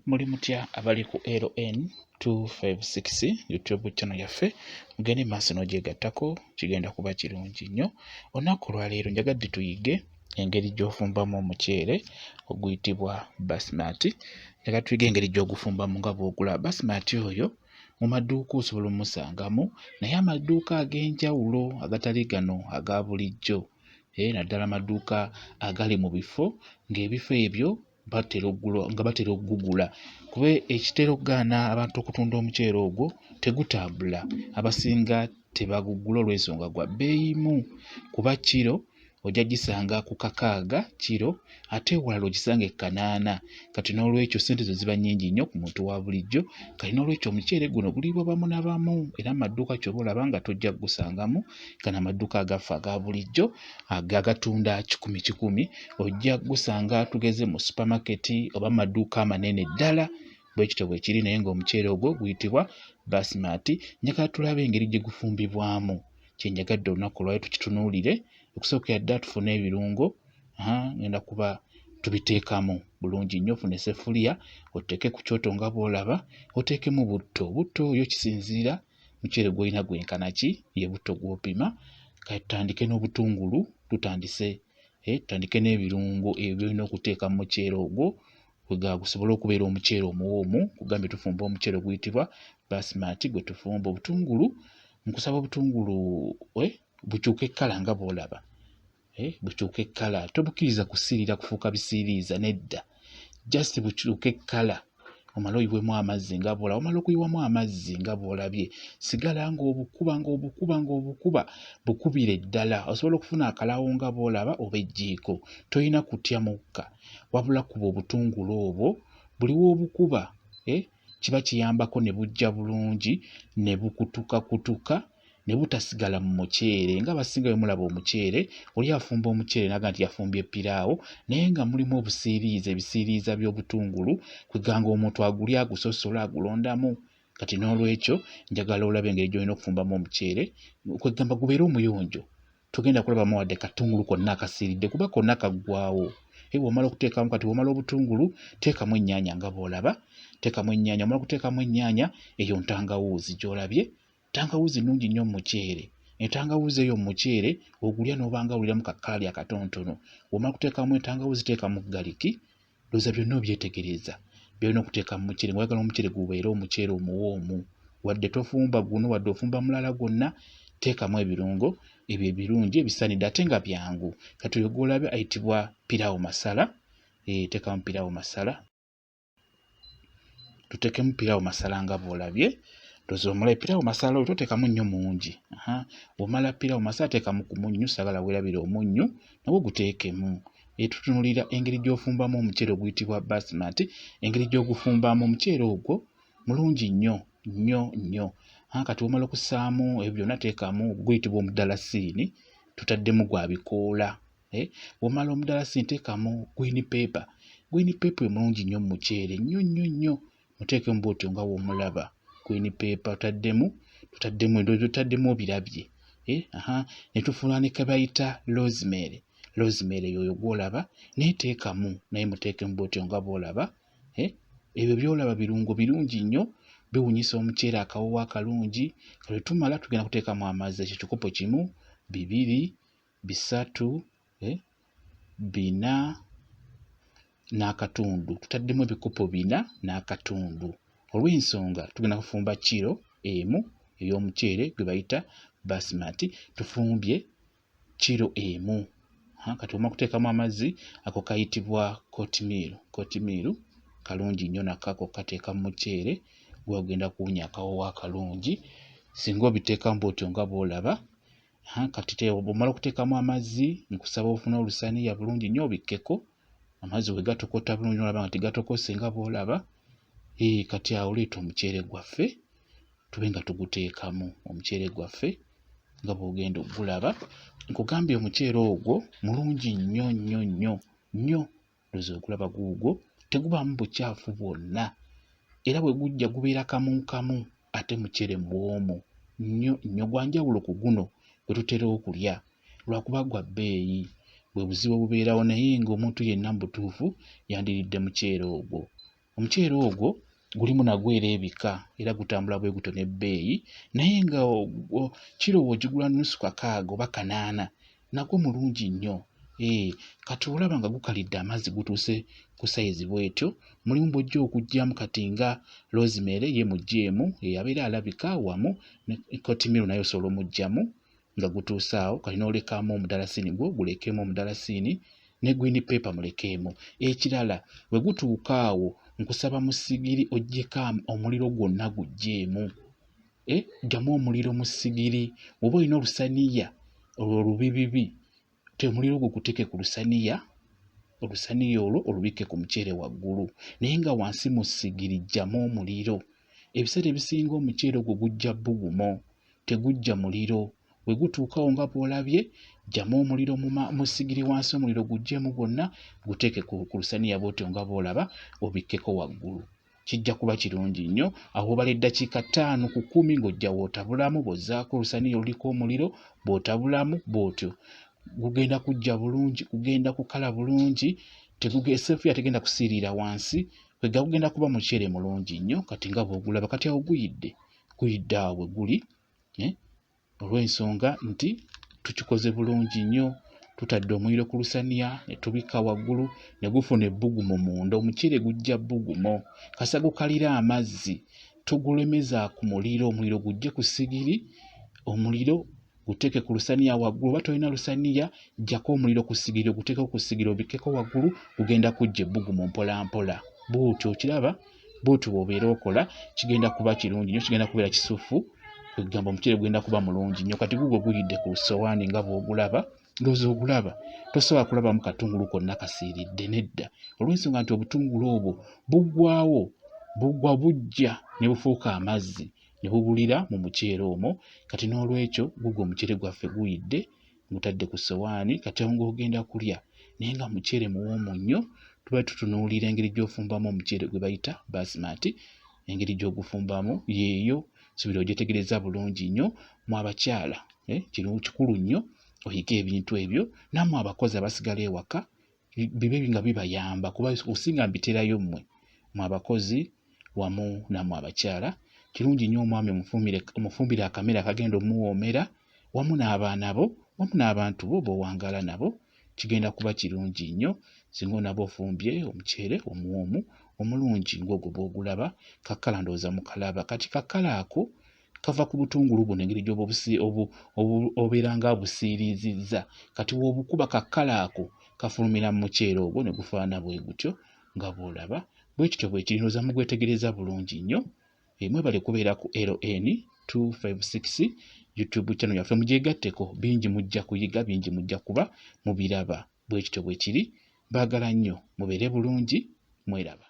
Muli mutya abali ku LN 256 YouTube channel yaffe mugende maaso n'ogyegattako kigenda kuba kirungi nnyo. Olunaku lwaleero njagadde tuyige engeri gy'ofumbamu omuceere oguyitibwa basmati. Njagadde tuyige engeri gy'ogufumbamu nga bw'ogula basmati oyo mu maduuka osobola omusangamu, naye amaduuka ag'enjawulo agatali gano aga bulijjo. Naddala amaduuka agali mu bifo ng'ebifo ebyo batera okugugula kuba ekitera okugaana abantu okutunda omuceere ogwo tegutambula. Abasinga tebagugula olw'ensonga gwa bbeeyimu, kuba kiro ojja gisanga ku 60 kiro ate ewalala ogisange 80. Kati n'olwekyo ssente zo ziba nnyingi nnyo ku muntu wa bulijjo. Kati n'olwekyo omuceere guno guliibwa bamu na bamu era amaduuka ky'oba olaba nga tojja kugusangamu. Gano amaduuka agaffe aga bulijjo agatunda 10 ojja gusanga tugeze mu supamaketi oba amaduuka amanene ddala. Bwe kityo bwe kiri, naye ng'omuceere ogwo guyitibwa basmati. Njagala tulabe engeri gye gufumbibwamu. Kye njagadde olunaku olwaleero tukitunuulire. Okusookera ddala tufune ebirungo. Ngenda kuba tubiteekamu bulungi nnyo. Funa essefuliya oteeke ku kyoto nga bw'olaba, oteekemu butto. Butto oyo kisinziira muceere gw'olina gwenkana ki, ye butto gw'opima. Kati tutandike n'obutungulu, tutandike n'ebirungo ebyo by'olina okuteeka mu muceere ogwo kugira gusobole okubeera omuceere omuwoomu. Kugambye tufumba omuceere oguyitibwa basmati gwe tufumba. Obutungulu nkusaba obutungulu bukyuke ekkala nga bw'olaba. Bukyuke ekkala, tobukkiriza kusiirira kufuuka bisiiriiza, nedda. Just bukyuke ekkala omale oyiwemu amazzi nga bw'olaba. Omala okuyiwamu amazzi nga bw'olabye, sigala ng'obukuba bukubire ddala osobole okufuna akalawo nga bw'olaba oba ejjiiko. Tolina kutya mukka, wabula kuba obutungulu obwo buli w'obukuba kiba kiyambako ne bujja bulungi ne bukutukakutuka ne butasigala mu muceere. Nga abasinga bwe mulaba omuceere, oli afumba omuceere n'agamba nti yafumbye ppiraawo naye nga mulimu obusiiriiza, ebisiiriiza by'obutungulu kweganga omuntu agulya agusosola agulondamu. Kati n'olwekyo njagala olabe engeri gy'olina okufumbamu omuceere kwegamba gubeere omuyonjo. Togenda kulabamu wadde katungulu konna akasiiridde kuba konna kaggwaawo. Bw'omala okuteekamu, kati bw'omala obutungulu teekamu ennyaanya nga bw'olaba. Teekamu ennyaanya, omala okuteekamu ennyaanya eyo ntangawuuzi gy'olabye. Ntangawuuzi nnungi nnyo mu muceere. Entangawuuzi eyo mu muceere ogulya n'obanga oliramu kakkalaali akatonotono. Bw'omala kuteekamu entangawuuzi teekamu galiki. Ndowooza byonna obyetegereza by'olina okuteeka mu muceere ng'oyagala omuceere gubeere omuceere omuwoomu. Wadde tofumba guno wadde ofumba mulala gwonna, teekamu ebirungo ebyo ebirungi ebisaanidde ate nga byangu. Kati oyo gw'olaba ayitibwa piraawo masala. Teekamu piraawo masala. Tuteekemu piraawo masala nga bw'olabye. Ndowooza omala piraawo masala oyo toteekamu nnyo mungi. Omala piraawo masala teekamu ku munnyu, saagala weerabire omunnyu nagwo guteekemu. Tutunuulira engeri gy'ofumbamu omuceere oguyitibwa basmati, engeri gy'ogufumbamu omuceere ogwo mulungi nnyo nnyo nnyo. Kati omala okussaamu ebyo byonna teekamu guyitibwa omudalasiini, tutaddemu gwa bikoola. Bw'omala omudalasiini teekamu green pepper. Green pepper mulungi nnyo mu muceere nnyo nnyo nnyo. Muteekemu bw'otyo nga bw'omulaba. Green pepper tutaddemu obirabye. Ne tufuna ne ke bayita rosemary. Rosemary yoyo gw'olaba neeteekamu, naye muteekemu bw'otyo nga bw'olaba. Ebyo by'olaba birungo birungi nnyo, biwunyisa omuceere akawoowo akalungi. Kale tumala tugenda kuteekamu amazzi, ekyo kikopo 1, 2, 3, 4 n'akatundu. Tutaddemu ebikopo 4 n'akatundu olw'ensonga tugenda kufumba kiro emu ey'omuceere gwe bayita basmati. Tufumbye kiro emu. Kati omala kuteekamu amazzi, ako kayitibwa kotimiru kalungi nnyo nakako kateeka mu muceere gw'ogenda kuwunya akawoowo akalungi singa obiteekamu bw'otyo nga bw'olaba. Kati bw'omala okuteekamu amazzi, nkusaba ofune olusaniya bulungi nnyo obikkeko. Amazzi bwe gatokota bulungi n'olaba nga tegatokose nga bw'olaba. Kati awo leeta omuceere gwaffe tube nga tuguteekamu. Omuceere gwaffe nga bw'ogenda ogulaba. Nkugambye omuceere ogwo mulungi nnyo nnyo nnyo nnyo. Ndowooza ogulaba guugwo tegubaamu bukyafu bwonna. Era bwe gujja gubeera kamunkamu ate muceere muwoomu nnyo nnyo. Gwa njawulo ku guno gwe tutera okulya lwakuba gwa bbeeyi. Bwe buzibu obubeerawo naye ng'omuntu yenna mu butuufu yandiridde muceere ogwo. omuceere ogwo gulimu nagwo era ebika era gutambula bwe guto n'ebbeeyi naye nga kiro bw'ogigula nnusu kakaaga oba kanaana nagwo mulungi nnyo. Kati olaba nga gukalidde amazzi gutuuse ku sayizi bw'etyo mulimu bw'ojja okuggyamu kati nga rosemary ye muggyeemu abeera alabika wamu ne kotimiro naye osobola omuggyamu nga gutuuse awo kati n'olekamu omudalasini gwo gulekemu omudalasini ne green pepper mulekeemu. Ekirala bwe gutuuka awo nkusaba mu ssigiri oggyeko omuliro gwonna guggyeemu. Ggyamu omuliro mu ssigiri oba olina olusaniya olubibibi te omuliro gwo guteeke ku lusaniya olwo olubike ku muceere waggulu naye nga wansi mu ssigiri ggyamu omuliro. Ebiseera ebisinga omuceere ogwo gujja bbugumo tegujja muliro. Bwe gutuukawo nga bw'olabye ggyamu omuliro mu ssigiri wansi omuliro guggyemu gwonna guteeke ku lusaniya bw'otyo nga bw'olaba obikkeko waggulu. Kijja kuba kirungi nnyo. Awo obala eddakiika 5 ku 10 ng'ojja w'otabulamu bw'ozzaako olusaniya oluliko omuliro bw'otabulamu bw'otyo gugenda kujja bulungi gugenda kukala bulungi essefuliya tegenda kusiirira wansi gugenda kuba muceere mulungi nnyo kati nga bw'ogulaba kati awo guyidde awo bwe guli olw'ensonga nti tukikoze bulungi nnyo tutadde omuliro ku lusaniya ne tubikka waggulu ne gufuna ebbugumu munda. Omuceere gujja bbugumo kasa gukalira amazzi tugulemeza ku muliro omuliro gujje ku ssigiri omuliro guteeke ku lusaniya waggulu oba tolina lusaniya ggyako omuliro ku ssigiri oguteekeko ku ssigiri obikkeko waggulu gugenda kujja ebbugumu mpola mpola bw'otyo okiraba bw'otyo bw'obeera okola kigenda kuba kirungi nnyo kigenda kubeera kisufu kwegamba omuceere gugenda kuba mulungi nnyo. Kati gugwo guyidde ku ssowaani nga bw'ogulaba ndowooza ogulaba tosobola kulabamu katungulu konna kasiiridde nedda olw'ensonga nti obutungulu obwo bujja ne bufuuka amazzi ne bubulira mu muceere omwo. Kati n'olwekyo gugwo omuceere gwaffe guyidde gutadde ku ssowaani kati awo ng'ogenda kulya naye nga muceere muwoomu nnyo. Tuba tutunuulira engeri gy'ofumbamu omuceere gwe bayita basmati engeri gy'ogufumbamu yeeyo subira ogyetegereza bulungi nnyo. Mu abakyala kikulu nnyo oyige ebintu ebyo nammwe abakozi abasigala ewaka bibe nga bibayamba kuba osinga mbiterayo mmwe mu abakozi wamu nammwe abakyala. Kirungi nnyo omwami omufumbire akamere akagenda omuwoomera wamu n'abaana bo wamu n'abantu bo b'owangaala nabo kigenda kuba kirungi nnyo singa onaba ofumbye omuceere omuwoomu omulungi ng'ogwo bw'ogulaba kakkala ndowooza mukalaba. Kati kakkala ako kava ku butungulu buno engeri gy'oba obeera nga busiiriizizza kati w'obukuba kakkala ako kafulumira mu muceere ogwo ne gufaana bwe gutyo nga bw'olaba bwe kityo bwe kiri ndowooza mugwetegereza bulungi nnyo. Mwebale kubeera ku LN 256 YouTube channel yaffe mugyegatteko bingi mujja kuyiga bingi mujja kuba mubiraba bwe kityo bwe kiri. Baagala nnyo mubeere bulungi mweraba.